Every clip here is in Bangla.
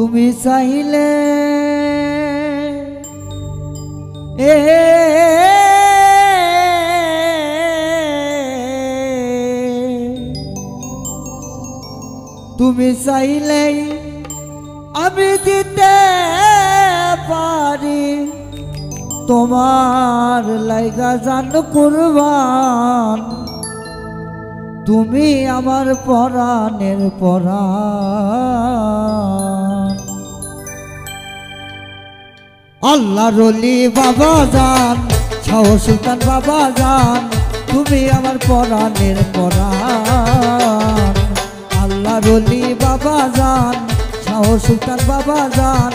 তুমি চাইলে তুমি চাইলেই আমি দিতে পারি তোমার লাইগা জান কুরবান তুমি আমার পরাণের পরাণ আল্লাহর ওলি বাবা জান শাহ সুলতান বাবা জান তুমি আমার পরাণের পরাণ আল্লাহর ওলি বাবা জান শাহ সুলতান বাবা জান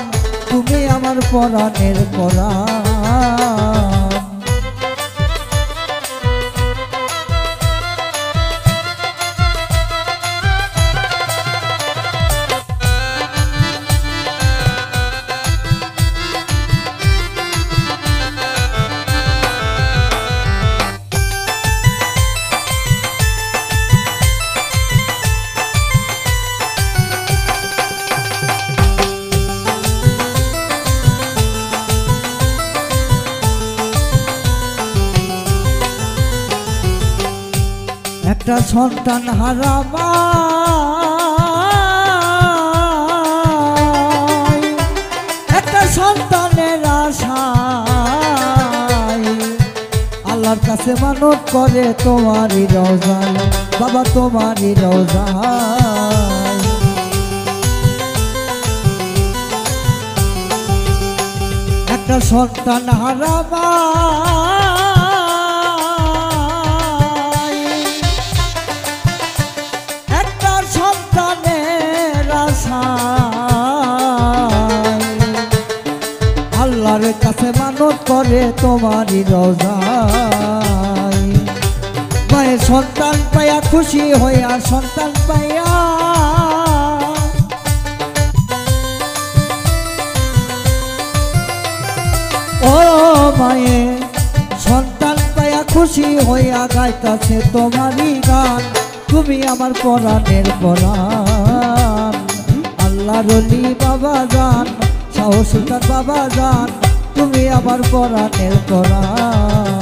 তুমি আমার পরাণের পরাণ একটা সন্তান হারামা একটা সন্তানের আশায় আল্লাহর কাছে মানত করে তোমারই রওজায় বাবা তোমারই রওজায় একটা সন্তান হারামা আল্লাহর কাছে মানত করে তোমারই রওজায় মায়ের সন্তান পাইয়া খুশি হইয়া সন্তান পাইয়া ও মায়ের সন্তান পাইয়া খুশি হইয়া গাইতাছে তোমারই গান তুমি আমার পরাণের পরাণ আল্লাহর ওলি বাবা জান শাহ সুলতান বাবা জান তুমি আমার পরাণের পরাণ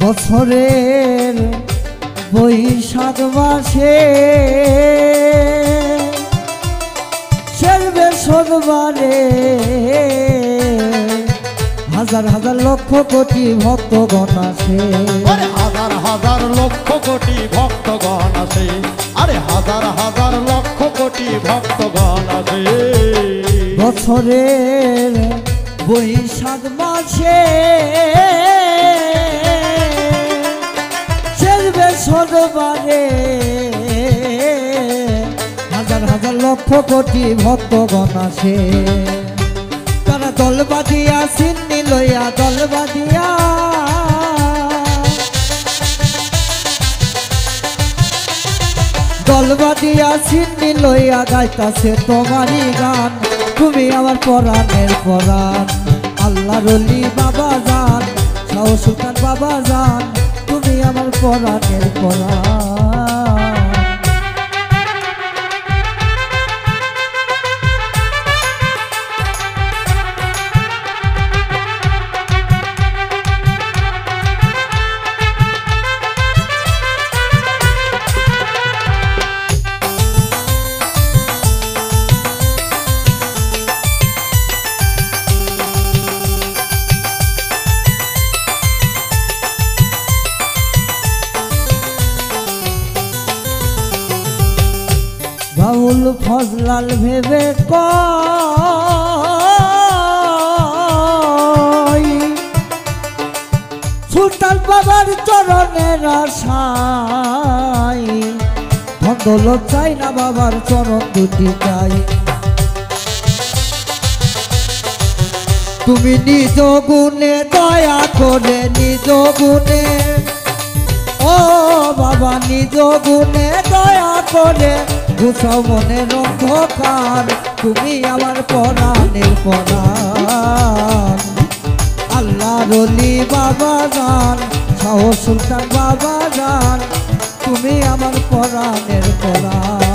বছরের বৈশাখ মাসে শেরবে সোমবারে হাজার হাজার লক্ষ কোটি ভক্তগণ আসে হাজার হাজার লক্ষ কোটি ভক্তগণ আসে আরে হাজার হাজার লক্ষ কোটি ভক্তগণ আসে বছরের বৈশাখ মাসে সোমবারে হাজার হাজার লক্ষ কোটি ভক্তগণ আসে তারা দল বাঁধিয়া সিন্নি লইয়া দল বাঁধিয়া দল বাঁধিয়া সিন্নি লইয়া গাইতাছে তোমারই গান তুমি আমার পরাণের পরাণ আল্লাহর ওলি বাবা জান শাহ সুলতান বাবা জান তুমি আমার পরাণের পরাণ বাউল ফজলাল ভেবে কয় সুলতান বাবার চরণের আশায় ভণ্ড দৌলত চাই না বাবার চরণ দুটি চাই। তুমি নিজ গুণে দয়া করে নিজ গুণে, ও বাবা নিজ গুণে দয়া করে ঘুষাও মনের অন্ধকার। তুমি আমার পরাণের পরাণ, আল্লাহর ওলি বাবা জান, শাহ সুলতান বাবা জান, তুমি আমার পরাণের পরাণ।